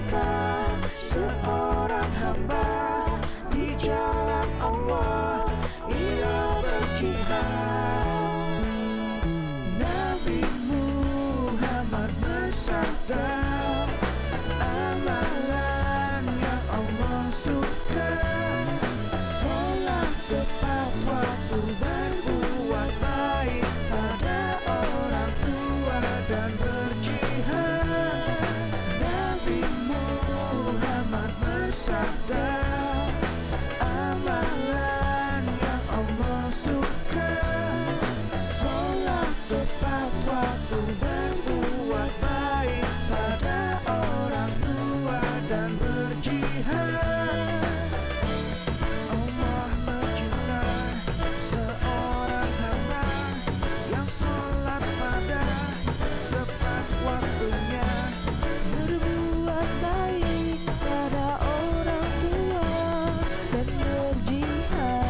engkau seorang hamba di jalan Allah, ia berjihad. Nabi Muhammad bersabda, amalan yang Allah suka, sholat tepat waktu, berbuat baik pada orang tua dan berjihad. Nabi Muhammad bersabda, amalan yang Allah suka, sholat tepat waktu, berbuat baik pada orang tua dan berjihad. Allah mencintai seorang hamba yang sholat pada tepat waktunya, berbuat baik pada orang tua dan berjihad.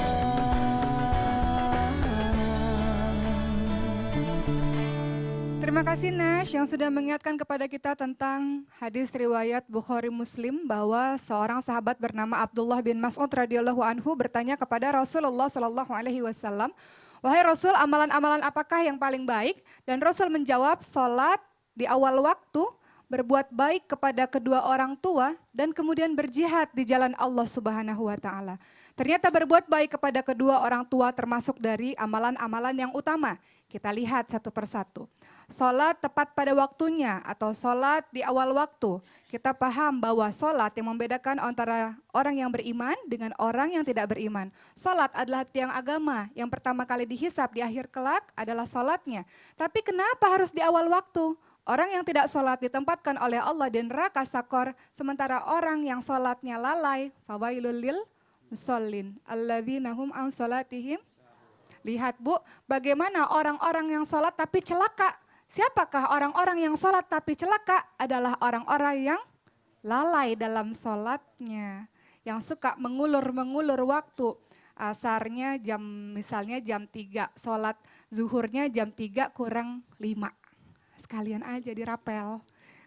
Terima kasih Nash yang sudah mengingatkan kepada kita tentang hadis riwayat Bukhari Muslim bahwa seorang sahabat bernama Abdullah bin Mas'ud radhiyallahu anhu bertanya kepada Rasulullah sallallahu alaihi wasallam, "Wahai Rasul, amalan-amalan apakah yang paling baik?" Dan Rasul menjawab, "Salat di awal waktu, berbuat baik kepada kedua orang tua, dan kemudian berjihad di jalan Allah Subhanahu wa taala." Ternyata berbuat baik kepada kedua orang tua termasuk dari amalan-amalan yang utama. Kita lihat satu persatu. Sholat tepat pada waktunya atau sholat di awal waktu. Kita paham bahwa sholat yang membedakan antara orang yang beriman dengan orang yang tidak beriman. Sholat adalah tiang agama yang pertama kali dihisap di akhir kelak adalah sholatnya. Tapi kenapa harus di awal waktu? Orang yang tidak sholat ditempatkan oleh Allah di neraka sakor, sementara orang yang sholatnya lalai, fawailul lil musallin alladzina hum an sholatihim. Lihat Bu, bagaimana orang-orang yang sholat tapi celaka. Siapakah orang-orang yang sholat tapi celaka? Adalah orang-orang yang lalai dalam sholatnya. Yang suka mengulur-mengulur waktu. Asarnya misalnya jam 3, sholat zuhurnya jam 3 kurang 5. Sekalian aja dirapel,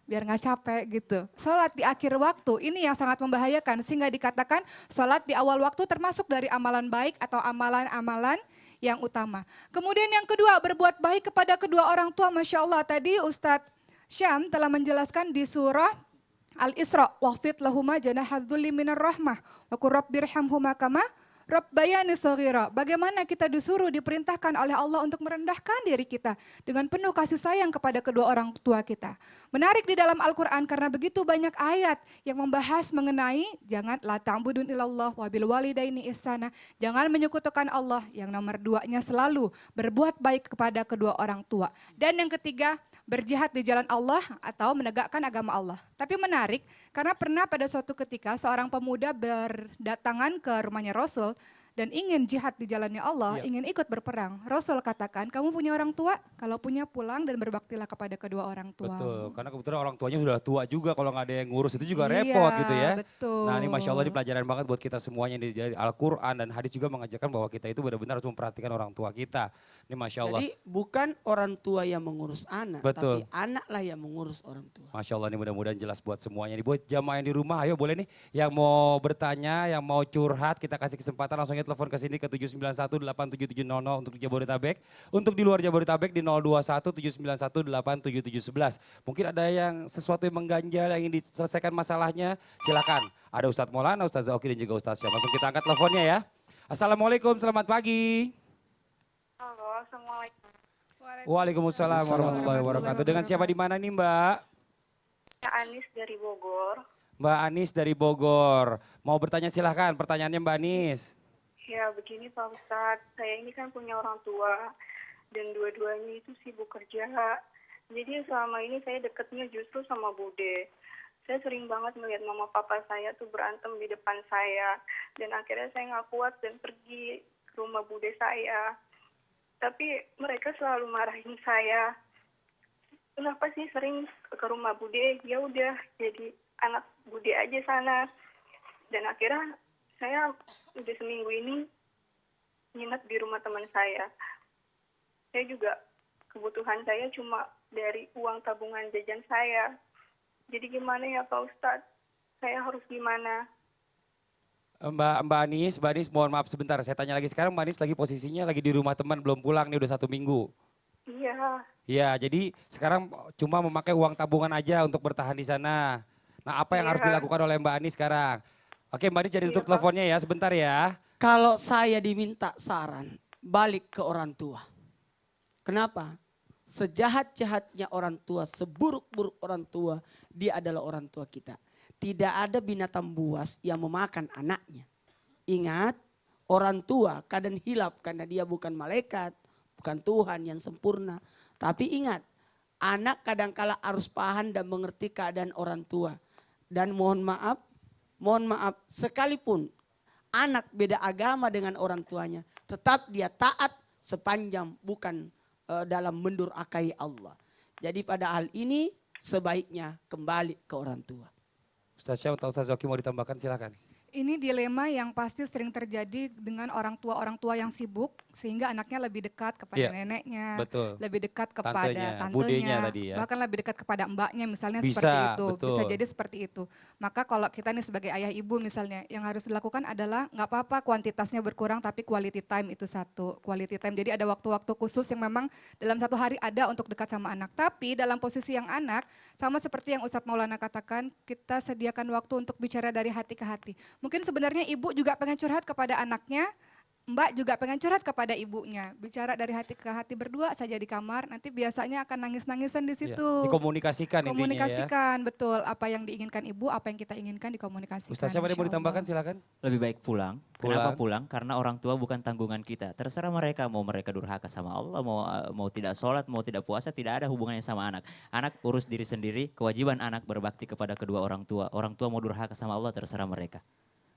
biar nggak capek gitu. Sholat di akhir waktu, ini yang sangat membahayakan. Sehingga dikatakan sholat di awal waktu termasuk dari amalan baik atau amalan-amalan yang utama. Kemudian yang kedua, berbuat baik kepada kedua orang tua. Masya Allah, tadi Ustadz Syam telah menjelaskan di surah Al-Isra. Wahfid lahuma janahadzulli minar rahmah. Wa qur rabbirhamhuma kama rabbayani shaghira. Bagaimana kita disuruh, diperintahkan oleh Allah untuk merendahkan diri kita dengan penuh kasih sayang kepada kedua orang tua kita. Menarik di dalam Al-Quran karena begitu banyak ayat yang membahas mengenai jangan la ta'budun ilallah wa bil walidaini ihsana. Jangan menyekutukan Allah. Yang nomor 2-nya selalu berbuat baik kepada kedua orang tua. Dan yang ketiga, berjihad di jalan Allah atau menegakkan agama Allah. Tapi menarik karena pernah pada suatu ketika seorang pemuda berdatangan ke rumahnya Rasul dan ingin jihad di jalannya Allah, ingin ikut berperang. Rasul katakan, kamu punya orang tua? Kalau punya pulang dan berbaktilah kepada kedua orang tua. Betul, karena kebetulan orang tuanya sudah tua juga, kalau nggak ada yang ngurus itu juga repot gitu ya. Betul. Nah ini Masya Allah ini pelajaran banget buat kita semuanya dari Al-Quran dan hadis juga mengajarkan bahwa kita itu benar-benar harus memperhatikan orang tua kita. Ini Masya Allah. Jadi bukan orang tua yang mengurus anak, Betul. tapi anaklah yang mengurus orang tua. Masya Allah ini mudah-mudahan jelas buat semuanya. Buat jamaah yang di rumah, ayo boleh nih yang mau bertanya, yang mau curhat, kita kasih kesempatan langsung aja telepon ke sini ke 791-87700 untuk Jabodetabek. Untuk di luar Jabodetabek di 021-791-87711. Mungkin ada yang sesuatu yang mengganjal, yang ingin diselesaikan masalahnya, silakan. Ada Ustadz Maulana, Ustadz Zauki dan juga Ustadz Syam. Langsung kita angkat teleponnya ya. Assalamualaikum, selamat pagi. Halo, Assalamualaikum. Waalaikumsalam warahmatullahi wabarakatuh. Dengan siapa di mana nih Mbak? Anis dari Bogor. Mbak Anis dari Bogor. Mau bertanya silahkan, pertanyaannya Mbak Anis. Ya begini Pak Ustadz, saya ini kan punya orang tua dan dua-duanya itu sibuk kerja. Jadi selama ini saya deketnya justru sama Bude. Saya sering banget melihat mama papa saya tuh berantem di depan saya. Dan akhirnya saya nggak kuat dan pergi ke rumah Bude saya. Tapi mereka selalu marahin saya. Kenapa sih sering ke rumah Bude? Ya udah jadi anak Bude aja sana. Dan akhirnya saya udah seminggu ini nginep di rumah teman saya. Saya juga kebutuhan saya cuma dari uang tabungan jajan saya. Jadi gimana ya Pak Ustadz? Saya harus gimana? Mbak Anis, mohon maaf sebentar. Saya tanya lagi sekarang, Mbak Anis lagi posisinya lagi di rumah teman, belum pulang nih udah 1 minggu. Iya, Ya, jadi sekarang cuma memakai uang tabungan aja untuk bertahan di sana. Nah, apa yang harus Iya. dilakukan oleh Mbak Anis sekarang? Oke, Mbak Anis jadi Iya, tutup Pak. teleponnya ya, sebentar ya. Kalau saya diminta saran, balik ke orang tua. Kenapa? Sejahat-jahatnya orang tua, seburuk-buruk orang tua, dia adalah orang tua kita. Tidak ada binatang buas yang memakan anaknya. Ingat, orang tua kadang hilaf karena dia bukan malaikat, bukan Tuhan yang sempurna. Tapi ingat, anak kadangkala harus paham dan mengerti keadaan orang tua. Dan mohon maaf, sekalipun anak beda agama dengan orang tuanya, tetap dia taat sepanjang bukan dalam mendurhakai Allah. Jadi pada hal ini sebaiknya kembali ke orang tua. Ustaz Syam atau Ustaz Zoki mau ditambahkan silakan. Ini dilema yang pasti sering terjadi dengan orang tua yang sibuk sehingga anaknya lebih dekat kepada Iya, neneknya, betul. lebih dekat kepada Tantenya, budenya tantenya, tadi ya. bahkan lebih dekat kepada mbaknya misalnya Bisa, seperti itu. betul. Bisa jadi seperti itu. Maka kalau kita nih sebagai ayah ibu misalnya yang harus dilakukan adalah nggak apa-apa kuantitasnya berkurang tapi quality time itu satu. Quality time jadi ada waktu-waktu khusus yang memang dalam satu hari ada untuk dekat sama anak. Tapi dalam posisi yang anak sama seperti yang Ustadz Maulana katakan kita sediakan waktu untuk bicara dari hati ke hati. Mungkin sebenarnya ibu juga pengen curhat kepada anaknya, mbak juga pengen curhat kepada ibunya. Bicara dari hati ke hati berdua saja di kamar, nanti biasanya akan nangis-nangisan di Ya, situ. dikomunikasikan intinya ya. Komunikasikan, betul. Apa yang diinginkan ibu, apa yang kita inginkan dikomunikasikan. Ustaz Syam ada yang mau insya ditambahkan Allah. silakan. Lebih baik pulang. Kenapa Pulang. pulang? Karena orang tua bukan tanggungan kita. Terserah mereka mau mereka durhaka sama Allah, mau tidak sholat, mau tidak puasa, tidak ada hubungannya sama anak. Anak urus diri sendiri, kewajiban anak berbakti kepada kedua orang tua. Orang tua mau durhaka sama Allah, terserah mereka.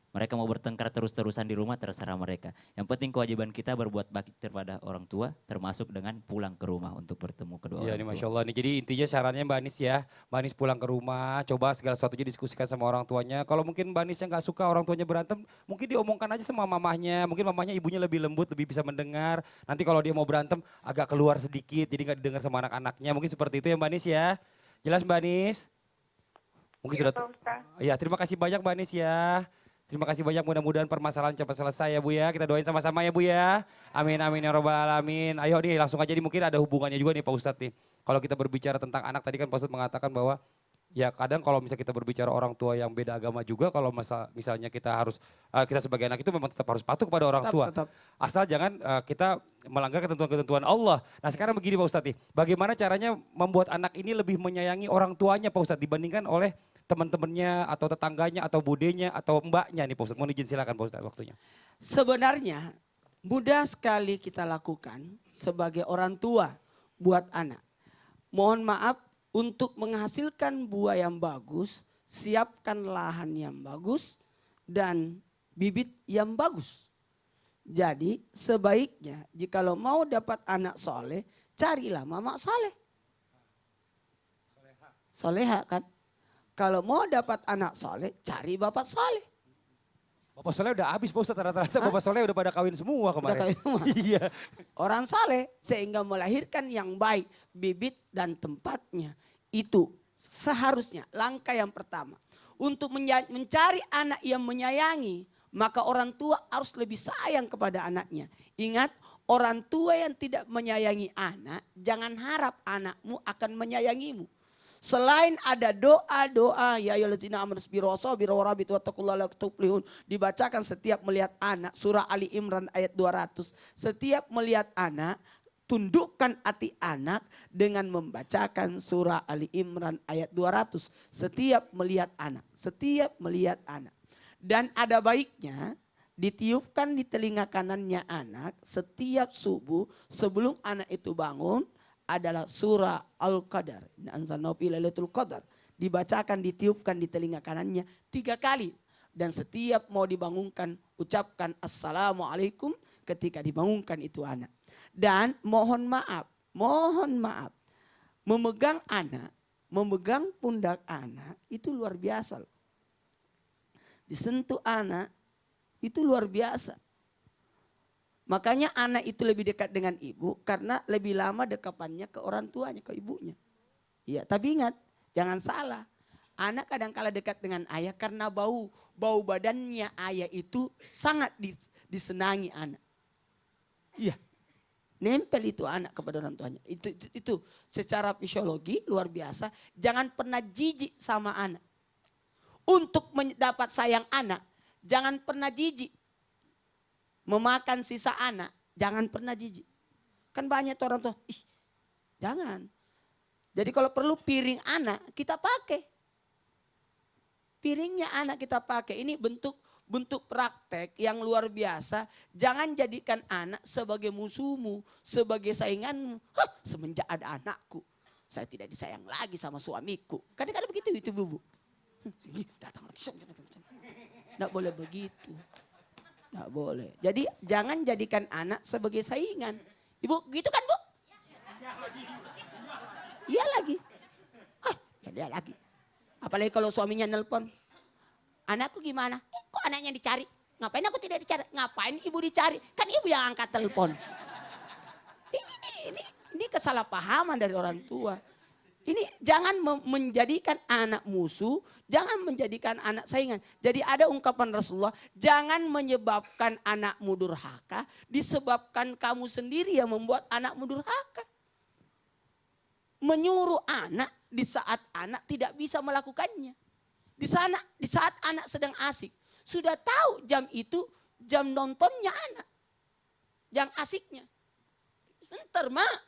Mereka mau bertengkar terus-terusan di rumah, terserah mereka. Yang penting kewajiban kita berbuat bakti kepada orang tua, termasuk dengan pulang ke rumah untuk bertemu kedua Iya orang ini tua. Masya Allah nih. Jadi intinya sarannya Mbak Anis ya. Mbak Anis pulang ke rumah, coba segala sesuatunya diskusikan sama orang tuanya. Kalau mungkin Mbak Anisnya nggak suka orang tuanya berantem, mungkin diomongkan aja sama mamahnya. Mungkin mamahnya ibunya lebih lembut, lebih bisa mendengar. Nanti kalau dia mau berantem agak keluar sedikit, jadi nggak didengar sama anak-anaknya. Mungkin seperti itu ya Mbak Anis ya. Jelas Mbak Anis? Mungkin Iya, sudah. Pak Ustadz. Ya terima kasih banyak Mbak Anis ya. Terima kasih banyak, mudah-mudahan permasalahan cepat selesai ya Bu ya. Kita doain sama-sama ya Bu ya. Amin amin ya robbal alamin. Ayo nih langsung aja nih, mungkin ada hubungannya juga nih Pak Ustadz nih. Kalau kita berbicara tentang anak tadi kan Pak Ustadz mengatakan bahwa ya kadang kalau misalnya kita berbicara orang tua yang beda agama juga, kalau misalnya kita harus, kita sebagai anak itu memang tetap harus patuh kepada orang tua. Tetap. Asal jangan kita melanggar ketentuan-ketentuan Allah. Nah sekarang begini Pak Ustadz nih, bagaimana caranya membuat anak ini lebih menyayangi orang tuanya Pak Ustadz dibandingkan oleh teman-temannya atau tetangganya atau budenya atau mbaknya nih Pak Ustadz. Mohon izin silakan Pak Ustadz waktunya. Sebenarnya mudah sekali kita lakukan sebagai orang tua buat anak. Mohon maaf, untuk menghasilkan buah yang bagus, siapkan lahan yang bagus dan bibit yang bagus. Jadi sebaiknya jikalau mau dapat anak soleh, carilah mama soleh. Soleha kan? Kalau mau dapat anak soleh, cari bapak soleh. Bapak Soleh udah habis Pak Ustadz, rata-rata Bapak Soleh udah pada kawin semua kemarin. kawin semua. Iya. Orang saleh sehingga melahirkan yang baik, bibit dan tempatnya. Itu seharusnya langkah yang pertama. Untuk mencari anak yang menyayangi, maka orang tua harus lebih sayang kepada anaknya. Ingat, orang tua yang tidak menyayangi anak, jangan harap anakmu akan menyayangimu. Selain ada doa-doa ya ayyuhallazina amanu sabiru wasabiru warabitu wattaqullaha la'allakum tuflihun dibacakan setiap melihat anak, surah Ali Imran ayat 200. Setiap melihat anak, tundukkan hati anak dengan membacakan surah Ali Imran ayat 200. Setiap melihat anak. Dan ada baiknya ditiupkan di telinga kanannya anak setiap subuh sebelum anak itu bangun, adalah surah Al-Qadar. Anzalnahu fi lailatul qadar. Dibacakan, ditiupkan di telinga kanannya 3 kali. Dan setiap mau dibangunkan, ucapkan Assalamualaikum ketika dibangunkan itu anak. Dan mohon maaf, memegang anak, memegang pundak anak itu luar biasa. Disentuh anak itu luar biasa. Makanya anak itu lebih dekat dengan ibu karena lebih lama dekapannya ke orang tuanya, ke ibunya. Iya, tapi ingat, jangan salah. Anak kadang-kala dekat dengan ayah karena bau badannya ayah itu sangat disenangi anak. Iya. Nempel itu anak kepada orang tuanya. Itu secara fisiologi luar biasa. Jangan pernah jijik sama anak. Untuk mendapat sayang anak, jangan pernah jijik. Memakan sisa anak, jangan pernah jijik. Kan banyak orang tua, jangan. Jadi kalau perlu piring anak, kita pakai. Piringnya anak kita pakai. Ini bentuk praktek yang luar biasa. Jangan jadikan anak sebagai musuhmu, sebagai sainganmu. Semenjak ada anakku, saya tidak disayang lagi sama suamiku. Kadang-kadang begitu itu bubu. Datang lagi. Tidak boleh begitu. Tidak boleh. Jadi jangan jadikan anak sebagai saingan. Ibu gitu kan Bu? Iya lagi. Ya dia lagi. Apalagi kalau suaminya nelpon. Anakku gimana? Kok anaknya dicari? Ngapain aku tidak dicari? Ngapain ibu dicari? Kan ibu yang angkat telepon. Ini kesalahpahaman dari orang tua. Ini jangan menjadikan anak musuh, jangan menjadikan anak saingan. Jadi ada ungkapan Rasulullah, jangan menyebabkan anakmu durhaka, disebabkan kamu sendiri yang membuat anakmu durhaka. Menyuruh anak di saat anak tidak bisa melakukannya. Di saat anak sedang asik, sudah tahu jam itu jam nontonnya anak. Jam asiknya. Bentar mak.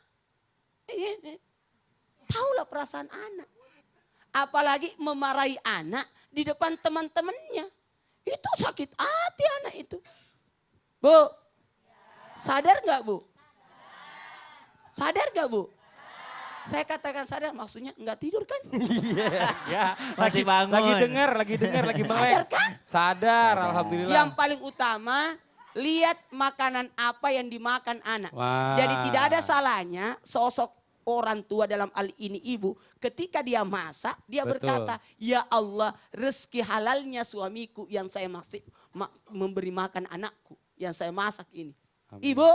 Taulah perasaan anak. Apalagi memarahi anak di depan teman-temannya. Itu sakit hati anak itu. Bu, sadar nggak Bu? Sadar nggak Bu? Saya katakan sadar maksudnya nggak tidur kan? Iya, Masih bangun. lagi dengar, lagi melek. Sadar kan? Sadar, alhamdulillah. Yang paling utama, lihat makanan apa yang dimakan anak. Wah. Jadi tidak ada salahnya sosok orang tua dalam hal ini ibu, ketika dia masak, dia Betul. berkata, ya Allah rezeki halalnya suamiku yang saya memberi makan anakku, yang saya masak ini. Amin. Ibu,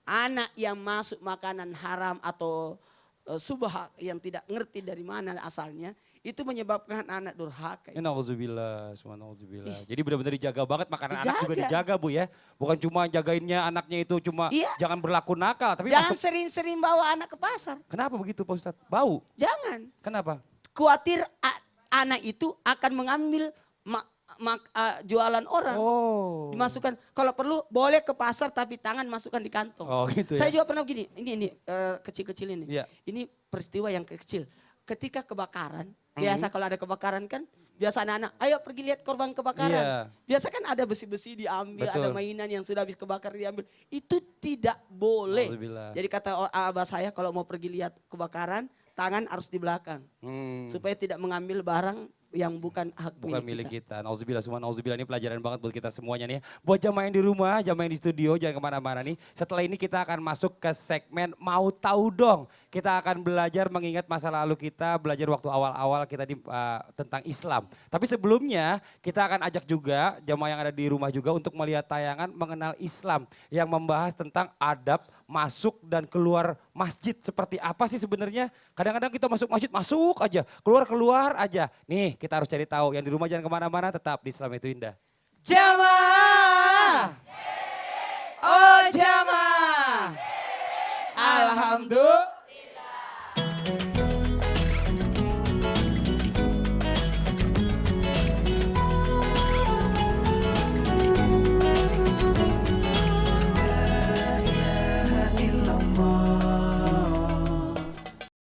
anak yang masuk makanan haram atau subah yang tidak ngerti dari mana asalnya, itu menyebabkan anak durhaka. Nauzubillah, subhanallah. Jadi benar-benar dijaga banget makanan anak juga Dijaga. dijaga Bu ya. Bukan cuma jagainnya anaknya itu cuma Iya. jangan berlaku nakal. Tapi Jangan masuk. sering-sering bawa anak ke pasar. Kenapa begitu Pak Ustadz? Bau? Jangan. Kenapa? Khawatir anak itu akan mengambil jualan orang. Oh. Dimasukkan, kalau perlu boleh ke pasar tapi tangan masukkan di kantong. Oh gitu Saya ya. juga pernah begini, ini kecil-kecil ini. Iya. Ini peristiwa yang kecil. Ketika kebakaran, biasa kalau ada kebakaran kan, biasa anak-anak, ayo pergi lihat korban kebakaran. Iya. Biasa kan ada besi-besi diambil, Betul. ada mainan yang sudah habis kebakar diambil. Itu tidak boleh. Nauzubillah. Jadi kata abah saya kalau mau pergi lihat kebakaran, tangan harus di belakang. Supaya tidak mengambil barang yang bukan hak Bukan milik kita. kita. Nauzubillah, semua nauzubillah, ini pelajaran banget buat kita semuanya nih. Buat jamaah yang di rumah, jamaah yang di studio, jangan kemana-mana nih. Setelah ini kita akan masuk ke segmen Mau Tahu Dong. Kita akan belajar mengingat masa lalu kita, belajar waktu awal-awal kita tentang Islam. Tapi sebelumnya kita akan ajak juga jamaah yang ada di rumah juga untuk melihat tayangan mengenal Islam. Yang membahas tentang adab masuk dan keluar masjid. Seperti apa sih sebenarnya? Kadang-kadang kita masuk masjid, masuk aja. Keluar aja. Nih kita harus cari tahu. Yang di rumah jangan kemana-mana, tetap di Islam itu indah. Jamaah. Oh jamaah. Alhamdulillah.